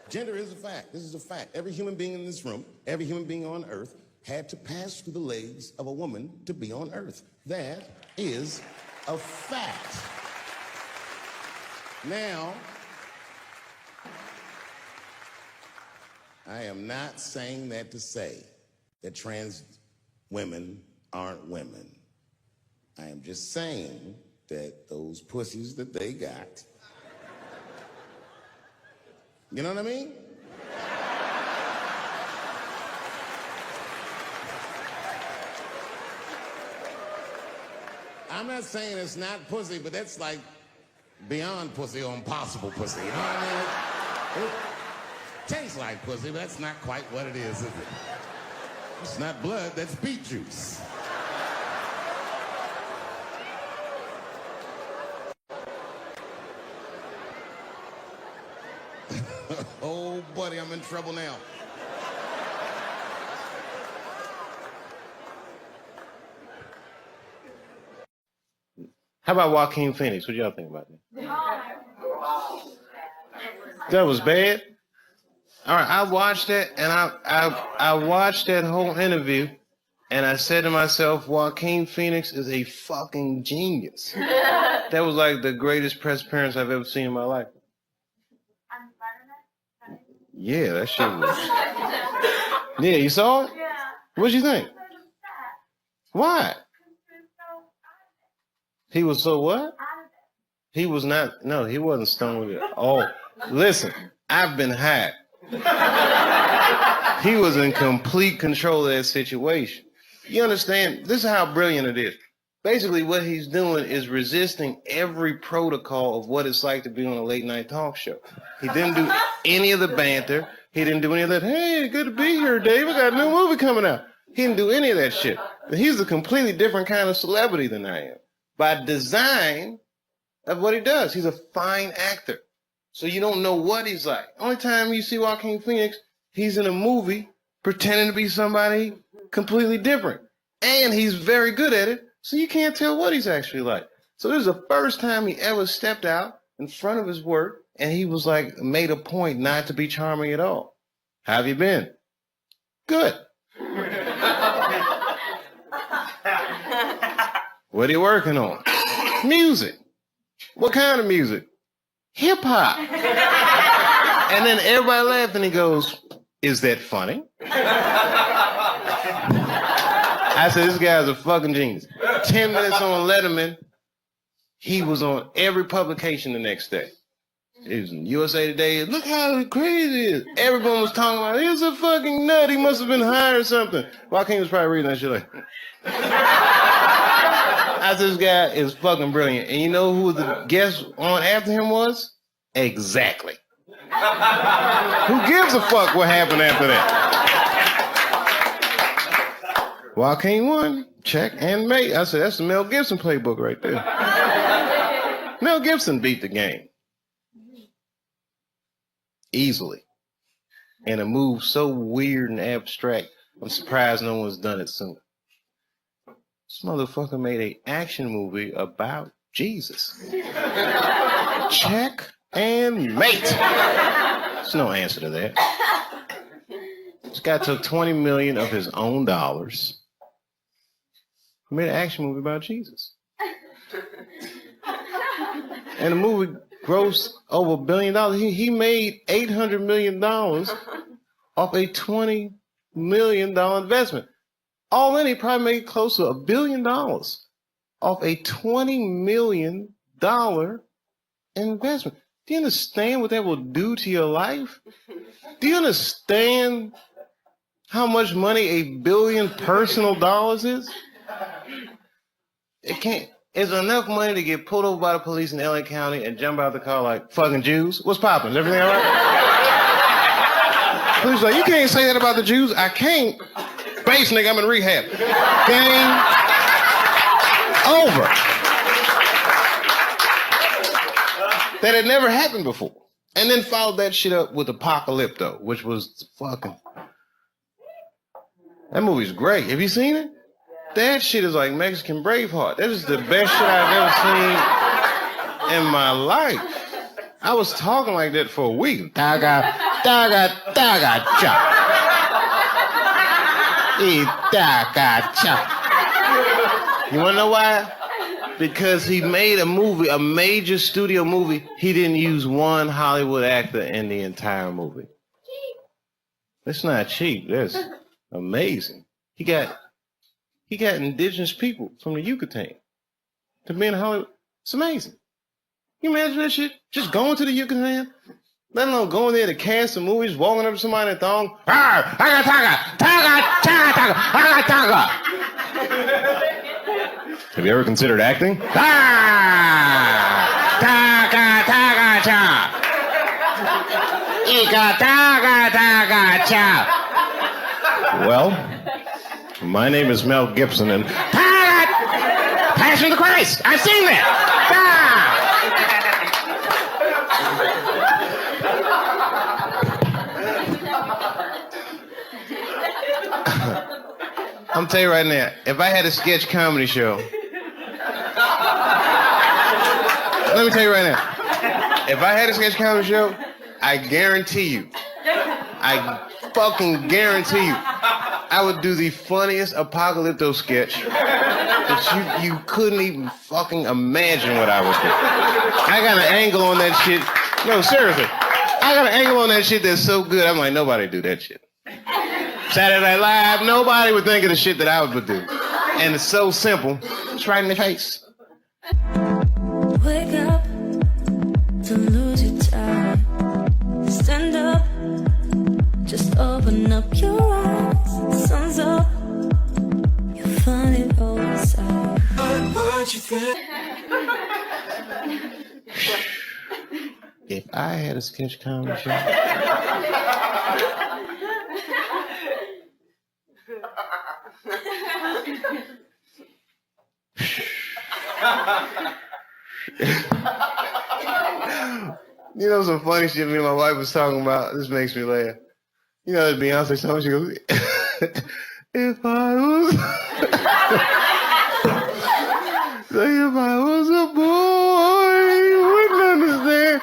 Gender is a fact. This is a fact. Every human being in this room, every human being on earth had to pass through the legs of a woman to be on earth. That is a fact. Now, I am not saying that to say that trans women aren't women. I am just saying that those pussies that they got, you know what I mean? I'm not saying it's not pussy, but that's like beyond pussy or impossible pussy, you know what I mean? It tastes like pussy, but that's not quite what it is it? It's not blood, that's beet juice. Oh, buddy, I'm in trouble now. How about Joaquin Phoenix? What y'all think about that? That was bad? All right, I watched that, and I watched that whole interview, and I said to myself, Joaquin Phoenix is a fucking genius. That was like the greatest press appearance I've ever seen in my life. Yeah, that shit was... Yeah, you saw it? Yeah. What'd you think? Why? He was so what? He was not, no, he wasn't stoned at all. Listen, I've been high. He was in complete control of that situation. You understand? This is how brilliant it is. Basically, what he's doing is resisting every protocol of what it's like to be on a late night talk show. He didn't do any of the banter. He didn't do any of that, hey, good to be here, Dave. I got a new movie coming out. He didn't do any of that shit. He's a completely different kind of celebrity than I am. By design of what he does. He's a fine actor. So you don't know what he's like. Only time you see Joaquin Phoenix, he's in a movie pretending to be somebody completely different. And he's very good at it, so you can't tell what he's actually like. So this is the first time he ever stepped out in front of his work, and he was like, made a point not to be charming at all. How have you been? Good. What are you working on? Music. What kind of music? Hip hop. And then everybody laughed and he goes, is that funny? I said, this guy's a fucking genius. 10 minutes on Letterman, he was on every publication the next day. He was in USA Today. Look how crazy it is. Everyone was talking about it. He was a fucking nut. He must have been high or something. Joaquin was probably reading that shit like... I said, this guy is fucking brilliant. And you know who the guest on after him was? Exactly. Who gives a fuck what happened after that? Joaquin won. Check and mate. I said, that's the Mel Gibson playbook right there. Mel Gibson beat the game. Easily. And a move so weird and abstract, I'm surprised no one's done it sooner. This motherfucker made an action movie about Jesus. Check and mate. There's no answer to that. This guy took 20 million of his own dollars. He made an action movie about Jesus. And the movie grossed over $1 billion. He made $800 million off a $20 million investment. All in, he probably made close to $1 billion off a $20 million investment. Do you understand what that will do to your life? Do you understand how much money $1 billion personal dollars is? It can't. It's enough money to get pulled over by the police in LA County and jump out of the car like, fucking Jews? What's poppin'? Is everything all right? Police like, you can't say that about the Jews. I can't. Base nigga, I'm in rehab. Game over. That had never happened before. And then followed that shit up with Apocalypto, which was fucking... That movie's great. Have you seen it? That shit is like Mexican Braveheart. That is the best shit I've ever seen in my life. I was talking like that for a week. Daga, daga, daga, cha. You wanna know why? Because he made a movie, a major studio movie. He didn't use one Hollywood actor in the entire movie. That's not cheap. That's amazing. He got indigenous people from the Yucatan to be in Hollywood. It's amazing. Can you imagine that shit? Just going to the Yucatan? Let alone going there to cast some movies, walking up to somebody in a thong. Arr! Aga taga! Taga! Taga! Taga! Aga taga! Have you ever considered acting? Ah! Taga! Taga! Cha! Ika taga! Taga! Cha! Well, my name is Mel Gibson, and Passion of the Christ! I've seen that! I'm telling you right now, if I had a sketch comedy show, let me tell you right now, if I had a sketch comedy show, I guarantee you, I fucking guarantee you, I would do the funniest apocalypto sketch that you couldn't even fucking imagine what I would do. I got an angle on that shit. No, seriously. I got an angle on that shit that's so good, I'm like, nobody do that shit. Saturday Night Live, nobody would think of the shit that I would do. And it's so simple. It's right in the face. Wake up, don't lose your time. Stand up, just open up your eyes. Sun's up, you'll find it all inside. What you think? If I had a sketch comedy show, you know some funny shit me and my wife was talking about? This makes me laugh. You know that Beyonce song, she goes, if I was if I was a boy, you wouldn't understand.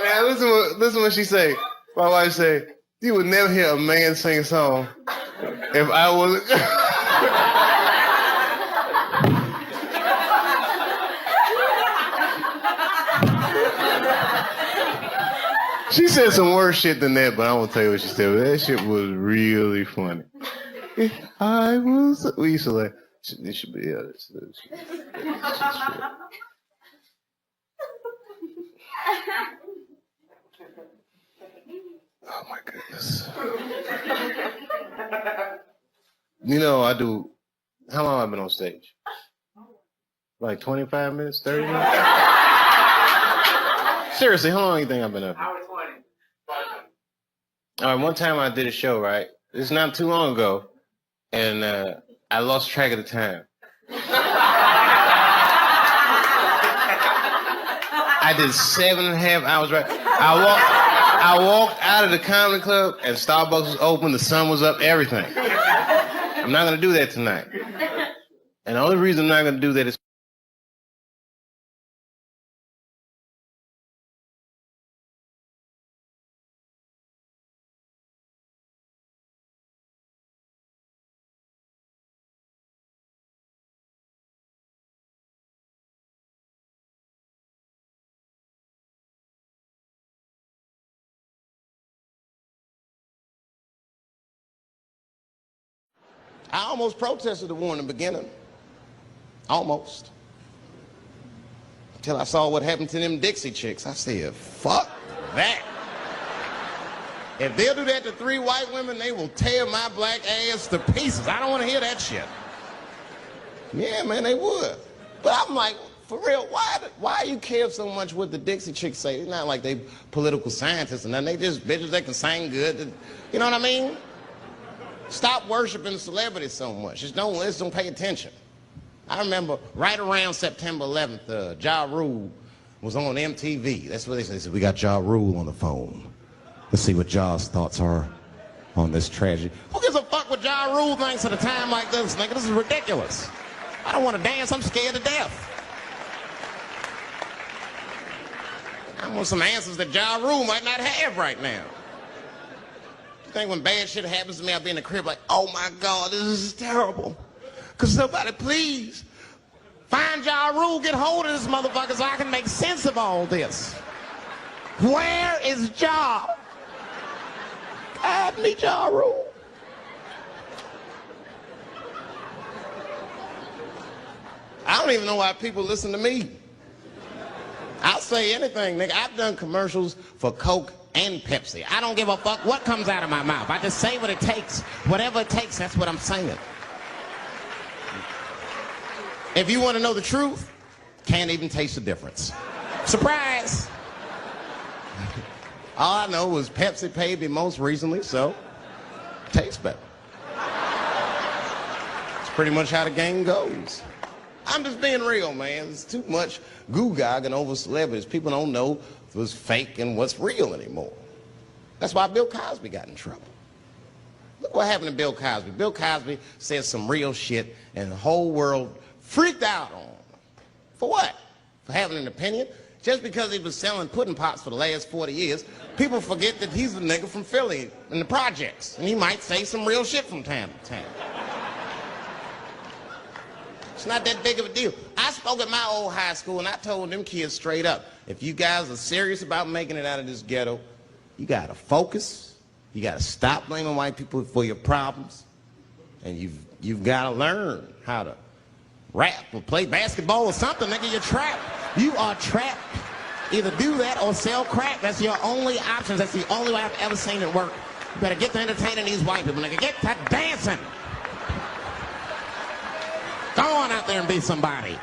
Now listen what she say. My wife say, you would never hear a man sing a song if I was She said some worse shit than that, but I won't tell you what she said. But that shit was really funny. If I was, we used to like, this should be, oh my goodness. You know, I do, how long have I been on stage? Like 25 minutes, 30 minutes? Seriously, how long do you think I've been up here? Hour 20. All right, one time I did a show, right? It's not too long ago, and I lost track of the time. I did 7.5 hours, right? I walked out of the comedy club, and Starbucks was open, the sun was up, everything. I'm not going to do that tonight. And the only reason I'm not going to do that is I almost protested the war in the beginning. Almost. Until I saw what happened to them Dixie chicks. I said, fuck that. If they'll do that to 3 white women, they will tear my black ass to pieces. I don't want to hear that shit. Yeah, man, they would. But I'm like, for real, why you care so much what the Dixie chicks say? It's not like they political scientists or nothing. They just bitches that can sing good. You know what I mean? Stop worshiping celebrities so much. Just don't pay attention. I remember right around September 11th, Ja Rule was on MTV. That's what they said. They said, we got Ja Rule on the phone. Let's see what Ja's thoughts are on this tragedy. Who gives a fuck what Ja Rule thinks at a time like this, nigga? This is ridiculous. I don't want to dance. I'm scared to death. I want some answers that Ja Rule might not have right now. You think when bad shit happens to me, I'll be in the crib like, oh my God, this is terrible. Could somebody please Find Ja Rule, get hold of this motherfucker so I can make sense of all this. Where is Ja? God, me Ja Rule. I don't even know why people listen to me. I'll say anything, nigga. I've done commercials for Coke and Pepsi. I don't give a fuck what comes out of my mouth. I just say what it takes. Whatever it takes, that's what I'm saying. If you want to know the truth, can't even taste the difference. Surprise! All I know was Pepsi paid me most recently, so tastes better. It's pretty much how the game goes. I'm just being real, man. There's too much goo-gagging over celebrities. People don't know what's fake and what's real anymore. That's why Bill Cosby got in trouble. Look what happened to Bill Cosby. Bill Cosby said some real shit, and the whole world freaked out on him. For what? For having an opinion? Just because he was selling pudding pops for the last 40 years, people forget that he's a nigga from Philly in the projects, and he might say some real shit from time to time. It's not that big of a deal. I spoke at my old high school and I told them kids straight up, if you guys are serious about making it out of this ghetto, you gotta focus, you gotta stop blaming white people for your problems, and you've gotta learn how to rap or play basketball or something, nigga. You're trapped. You are trapped. Either do that or sell crack. That's your only options. That's the only way I've ever seen it work. You better get to entertaining these white people, nigga. Get to dancing. Go on out there and be somebody.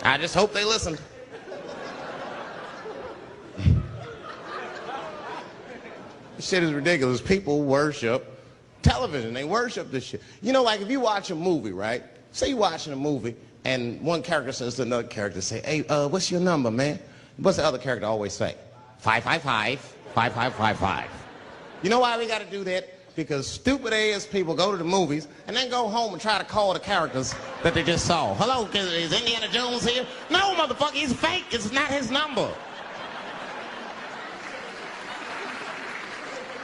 I just hope they listen. This shit is ridiculous. People worship television. They worship this shit. You know, like if you watch a movie, right? Say you're watching a movie and one character says to another character, say, hey, what's your number, man? What's the other character always say? 555, 5555. You know why we got to do that? Because stupid ass people go to the movies and then go home and try to call the characters that they just saw. Hello, is Indiana Jones here? No, motherfucker, he's fake. It's not his number.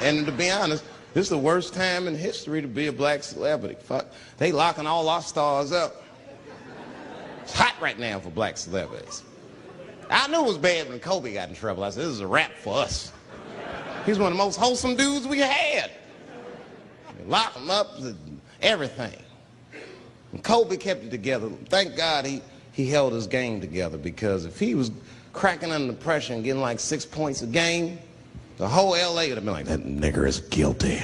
And to be honest, this is the worst time in history to be a black celebrity. Fuck, they locking all our stars up. It's hot right now for black celebrities. I knew it was bad when Kobe got in trouble. I said, this is a rap for us. He's one of the most wholesome dudes we had. They lock him up, everything. And Kobe kept it together. Thank God he held his game together, because if he was cracking under pressure and getting like 6 points a game, the whole LA would have been like, that nigger is guilty.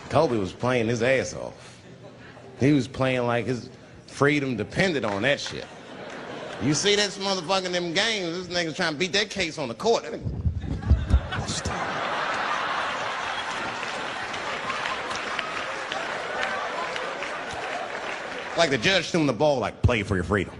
Kobe was playing his ass off. He was playing like his freedom depended on that shit. You see this motherfucker in them games, this nigga's trying to beat that case on the court. Like the judge threw him the ball, like, play for your freedom.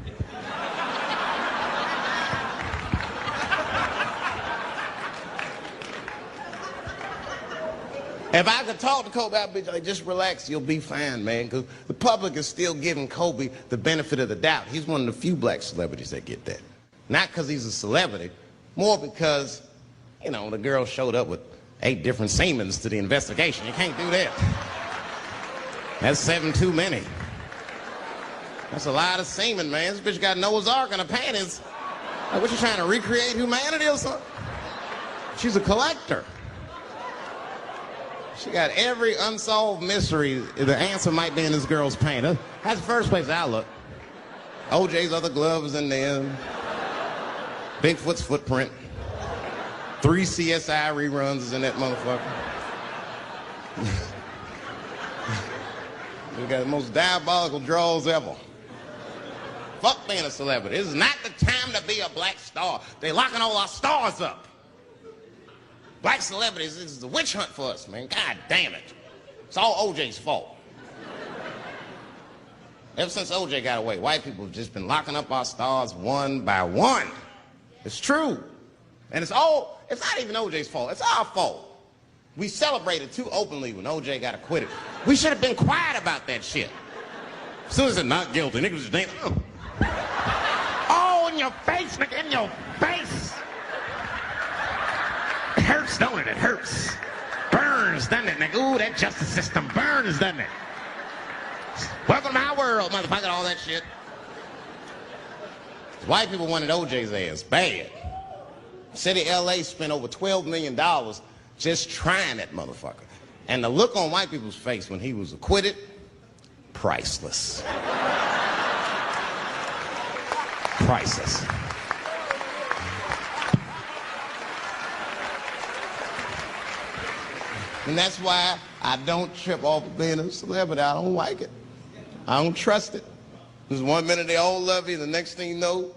If I could talk to Kobe, I'd be like, just relax, you'll be fine, man. Because the public is still giving Kobe the benefit of the doubt. He's one of the few black celebrities that get that. Not because he's a celebrity, more because, you know, the girl showed up with 8 different semens to the investigation. You can't do that. That's 7 too many. That's a lot of semen, man. This bitch got Noah's Ark in her panties. Like, what, you trying to recreate humanity or something? She's a collector. She got every unsolved mystery. The answer might be in this girl's paint. That's the first place I look. OJ's other gloves in there. Bigfoot's footprint. 3 CSI reruns is in that motherfucker. We got the most diabolical draws ever. Fuck being a celebrity. This is not the time to be a black star. They're locking all our stars up. Black celebrities, this is a witch hunt for us, man. God damn it. It's all OJ's fault. Ever since OJ got away, white people have just been locking up our stars one by one. It's true. And it's not even OJ's fault. It's our fault. We celebrated too openly when OJ got acquitted. We should have been quiet about that shit. As soon as it's not guilty, niggas just ain't. Oh, in your face, nigga, in your face. It hurts, don't it? It hurts. burns, doesn't it, nigga? Ooh, that justice system burns, doesn't it? Welcome to my world, motherfucker, all that shit. White people wanted OJ's ass bad. City of LA spent over $12 million just trying that motherfucker. And the look on white people's face when he was acquitted, priceless. Priceless. And that's why I don't trip off of being a celebrity. I don't like it. I don't trust it. Because 1 minute they all love you, the next thing you know,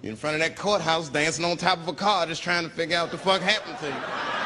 you're in front of that courthouse dancing on top of a car just trying to figure out what the fuck happened to you.